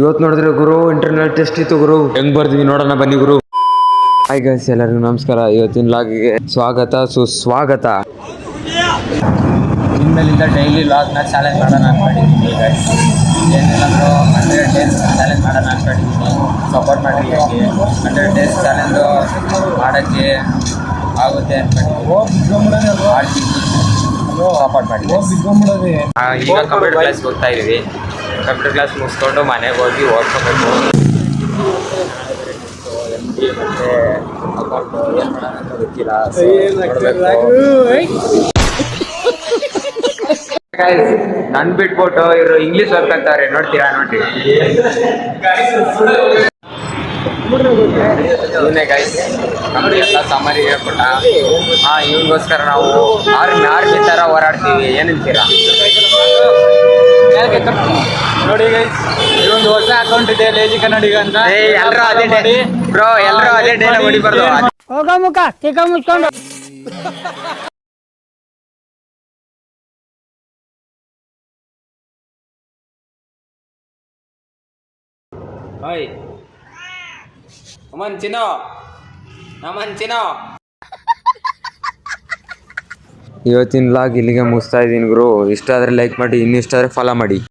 ಇವತ್ತು ನೋಡಿದ್ರೆ ಗುರು internal test ಇತ್ತು ಗುರು. ಹೆಂಗ್ ಬರ್ತೀವಿ ನೋಡೋಣ ಬನ್ನಿ ಗುರು. ಹಾಯ್ ಗೈಸ್, ಎಲ್ಲರಿಗೂ ನಮಸ್ಕಾರ. ಇವತ್ತಿನ ಲಾಗಿಗೆ ಸ್ವಾಗತ ಸುಸ್ವಾಗತ. ಇನ್ಮೇಲಿಂದ ಡೈಲಿ ಲಾಗ್ನ ಚಾಲೆಂಜ್ ಮಾಡೋಣ ಅಂದ್ಕೊಂಡಿದ್ದೀನಿ ಗೈಸ್. ಏನಿಲ್ಲಂದ್ರೂ 100 ಡೇಸ್ ಚಾಲೆಂಜ್ ಮಾಡೋಣ ಅಂದ್ಕೊಂಡಿದ್ದೀನಿ. ಸಪೋರ್ಟ್ ಮಾಡಿರಿ. ಹೇಗೆ 100 ಡೇಸ್ ಚಾಲೆಂಜು ಮಾಡೋಕ್ಕೆ ಆಗುತ್ತೆ ಅಂದ್ಕೊಂಡಿದ್ದೀನಿ. ಸಪೋರ್ಟ್ ಮಾಡಿ. ಈಗ ಕಂಪ್ಯೂಟರ್ ಕ್ಲಾಸ್ಗೆ ಹೋಗ್ತಾ ಇದ್ದೀವಿ. ಕಂಪ್ಯೂಟರ್ ಕ್ಲಾಸ್ ಮುಗಿಸ್ಕೊಂಡು ಮನೆಗೆ ಹೋಗಿ ಓದ್ಕೋಬೇಕು. ಮತ್ತು ಅಕೌಂಟು ಏನು ಮಾಡೋಣ ಅಂತ ಗೊತ್ತಿಲ್ಲ. ನನ್ ಬಿಟ್ಬಿಟ್ಟು ಇವರು ಇಂಗ್ಲೀಷ್ ಓದ್ಕೊಂತವ್ರೆ. ನೋಡ್ತೀರಾ? ನೋಡ್ರಿ ಇವನೇ ಗೈಸ್, ನಮ್ಗೆ ಎಲ್ಲ ಸಾಮಾರಿಗೆ ಹೇಳ್ಕೊಟ್ಟ. ಇವನಿಗೋಸ್ಕರ ನಾವು ಆರ್ಮಿ ಥರ ಹೋರಾಡ್ತೀವಿ. ಏನಂತೀರಾ? ನೋಡಿ ಗೈಸ್, ಇದೊಂದು ಹೊಸ ಅಕೌಂಟ್ ಇದೆ, ಲೇಜಿ ಕನ್ನಡಿಗ ಅಂತ. ಎಲ್ಲರೂ ಅದೇ ಡೇ ಬ್ರೋ, ಎಲ್ಲರೂ ಅದೇ ಡೇನ ಹೊಡಿಬಾರ್ದು. ಹೋಗ ಮುಖ ತಿಕ್ಕ ಮುಚ್ಕೊಂಡು Oi, Aman Chino, Aman Chino. ಇವತ್ತಿನ ಲಾಗ್ ಇಲ್ಲಿಗೆ ಮುಗಿಸ್ತಾ ಇದ್ದೀನಿ ಗುರು. ಇಷ್ಟ ಆದರೆ ಲೈಕ್ ಮಾಡಿ, ಇನ್ನಿಷ್ಟ ಆದರೆ ಫಾಲೋ ಮಾಡಿ.